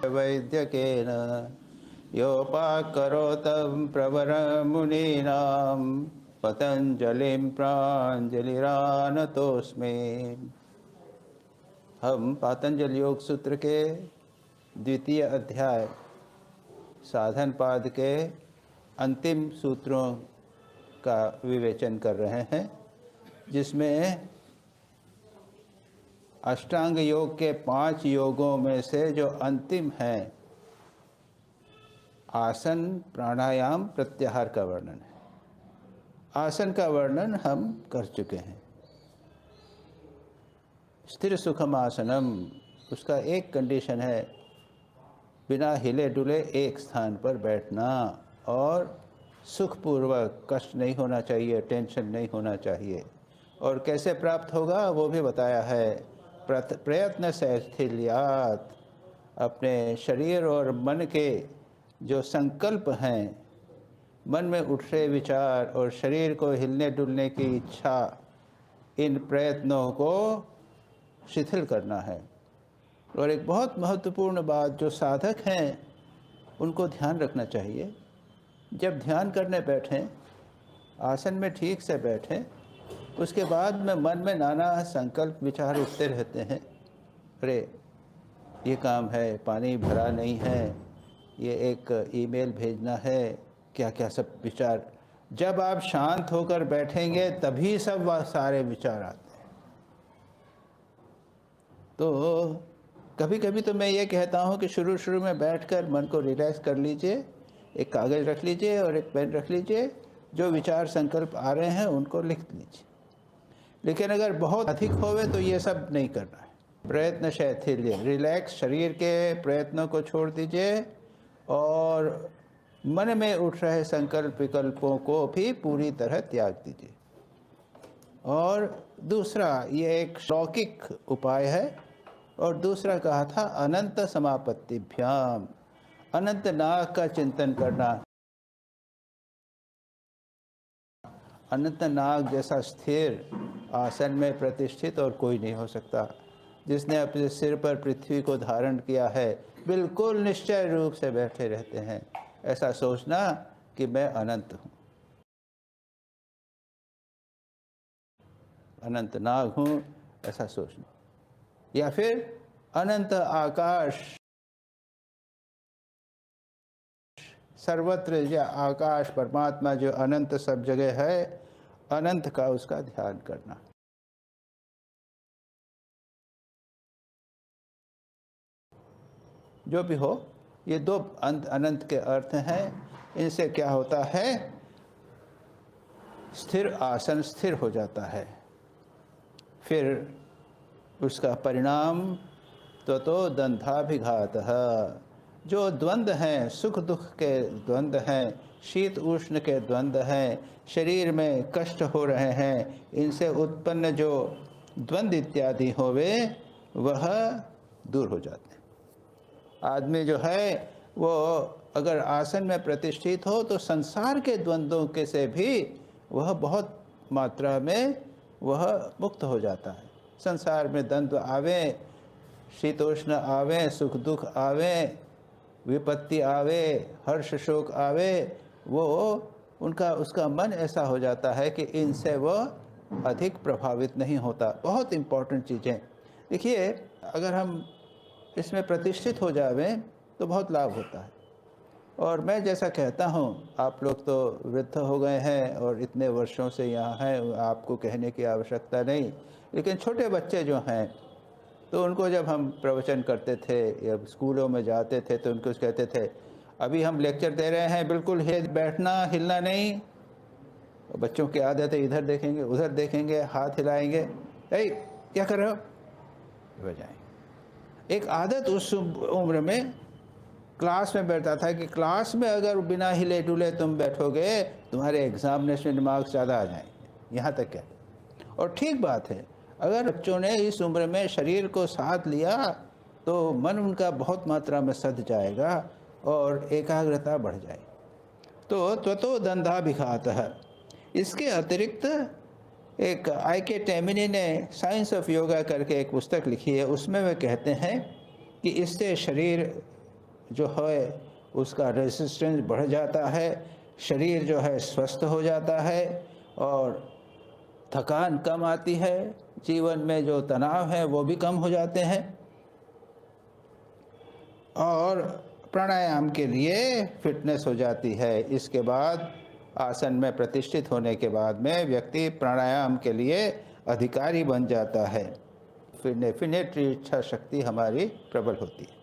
वैद्यकेन योपाकरोतं प्रवरमुनीनां पतंजलिं प्राञ्जलिरानतोऽस्मि। हम पातंजल योग सूत्र के द्वितीय अध्याय साधन पाद के अंतिम सूत्रों का विवेचन कर रहे हैं, जिसमें अष्टांग योग के 5 योगों में से जो अंतिम है आसन प्राणायाम प्रत्याहार का वर्णन है। आसन का वर्णन हम कर चुके हैं। स्थिर सुखम आसनम, उसका एक कंडीशन है बिना हिले डुले एक स्थान पर बैठना और सुखपूर्वक, कष्ट नहीं होना चाहिए, टेंशन नहीं होना चाहिए। और कैसे प्राप्त होगा वो भी बताया है। प्रयत्न से स्थिल्यात, अपने शरीर और मन के जो संकल्प हैं, मन में उठ रहे विचार और शरीर को हिलने डुलने की इच्छा, इन प्रयत्नों को शिथिल करना है। और एक बहुत महत्वपूर्ण बात जो साधक हैं उनको ध्यान रखना चाहिए, जब ध्यान करने बैठें, आसन में ठीक से बैठें, उसके बाद में मन में नाना संकल्प विचार उठते रहते हैं। अरे ये काम है, पानी भरा नहीं है, ये एक ईमेल भेजना है, क्या क्या सब विचार। जब आप शांत होकर बैठेंगे तभी सब सारे विचार आते हैं। तो कभी कभी तो मैं ये कहता हूँ कि शुरू में बैठकर मन को रिलैक्स कर लीजिए, एक कागज़ रख लीजिए और एक पेन रख लीजिए, जो विचार संकल्प आ रहे हैं उनको लिख लीजिए। लेकिन अगर बहुत अधिक होवे तो ये सब नहीं करना है। प्रयत्न शैथिल्य, रिलैक्स, शरीर के प्रयत्नों को छोड़ दीजिए और मन में उठ रहे संकल्प विकल्पों को भी पूरी तरह त्याग दीजिए। और दूसरा, ये एक लौकिक उपाय है। और दूसरा कहा था अनंत समापत्तिभ्याम, अनंत नाग का चिंतन करना। अनंत नाग जैसा स्थिर आसन में प्रतिष्ठित और कोई नहीं हो सकता। जिसने अपने सिर पर पृथ्वी को धारण किया है, बिल्कुल निश्चय रूप से बैठे रहते हैं। ऐसा सोचना कि मैं अनंत हूँ, अनंत नाग हूँ, ऐसा सोचना। या फिर अनंत आकाश, सर्वत्र या आकाश परमात्मा जो अनंत सब जगह है, अनंत का उसका ध्यान करना। जो भी हो, ये 2 अनंत के अर्थ हैं। इनसे क्या होता है, स्थिर आसन स्थिर हो जाता है। फिर उसका परिणाम तो दंधाभिघातः, जो द्वंद्व हैं, सुख दुख के द्वंद्व हैं, शीत उष्ण के द्वंद्व हैं, शरीर में कष्ट हो रहे हैं, इनसे उत्पन्न जो द्वंद्व इत्यादि होवे वह दूर हो जाते हैं। आदमी जो है वो अगर आसन में प्रतिष्ठित हो तो संसार के द्वंद्वों के से भी वह बहुत मात्रा में वह मुक्त हो जाता है। संसार में द्वंद्व आवे, शीतोष्ण आवे, सुख दुख आवे, विपत्ति आवे, हर्ष शोक आवे, वो उसका मन ऐसा हो जाता है कि इनसे वह अधिक प्रभावित नहीं होता। बहुत इम्पोर्टेंट चीज़ें। देखिए, अगर हम इसमें प्रतिष्ठित हो जावे तो बहुत लाभ होता है। और मैं जैसा कहता हूँ, आप लोग तो वृद्ध हो गए हैं और इतने वर्षों से यहाँ हैं, आपको कहने की आवश्यकता नहीं। लेकिन छोटे बच्चे जो हैं, तो उनको जब हम प्रवचन करते थे या स्कूलों में जाते थे तो उनको कहते थे, अभी हम लेक्चर दे रहे हैं, बिल्कुल बैठना, हिलना नहीं। बच्चों की आदत है, इधर देखेंगे, उधर देखेंगे, हाथ हिलाएंगे, क्या कर रहे हो, बजाएंगे। एक आदत उस उम्र में क्लास में बैठता था कि क्लास में अगर बिना हिले डुले तुम बैठोगे, तुम्हारे एग्जामिनेशन मार्क्स ज़्यादा आ जाएंगे। यहाँ तक क्या, और ठीक बात है। अगर बच्चों ने इस उम्र में शरीर को साथ लिया तो मन उनका बहुत मात्रा में सध जाएगा और एकाग्रता बढ़ जाएगी। तो त्वतो दंधाभिघातः। इसके अतिरिक्त एक I.K. टेमिनी ने साइंस ऑफ योगा करके एक पुस्तक लिखी है, उसमें वे कहते हैं कि इससे शरीर जो है उसका रेजिस्टेंस बढ़ जाता है, शरीर जो है स्वस्थ हो जाता है और थकान कम आती है, जीवन में जो तनाव है वो भी कम हो जाते हैं। और प्राणायाम के लिए फिटनेस हो जाती है। इसके बाद आसन में प्रतिष्ठित होने के बाद में व्यक्ति प्राणायाम के लिए अधिकारी बन जाता है। फिर डेफिनेटली इच्छा शक्ति हमारी प्रबल होती है।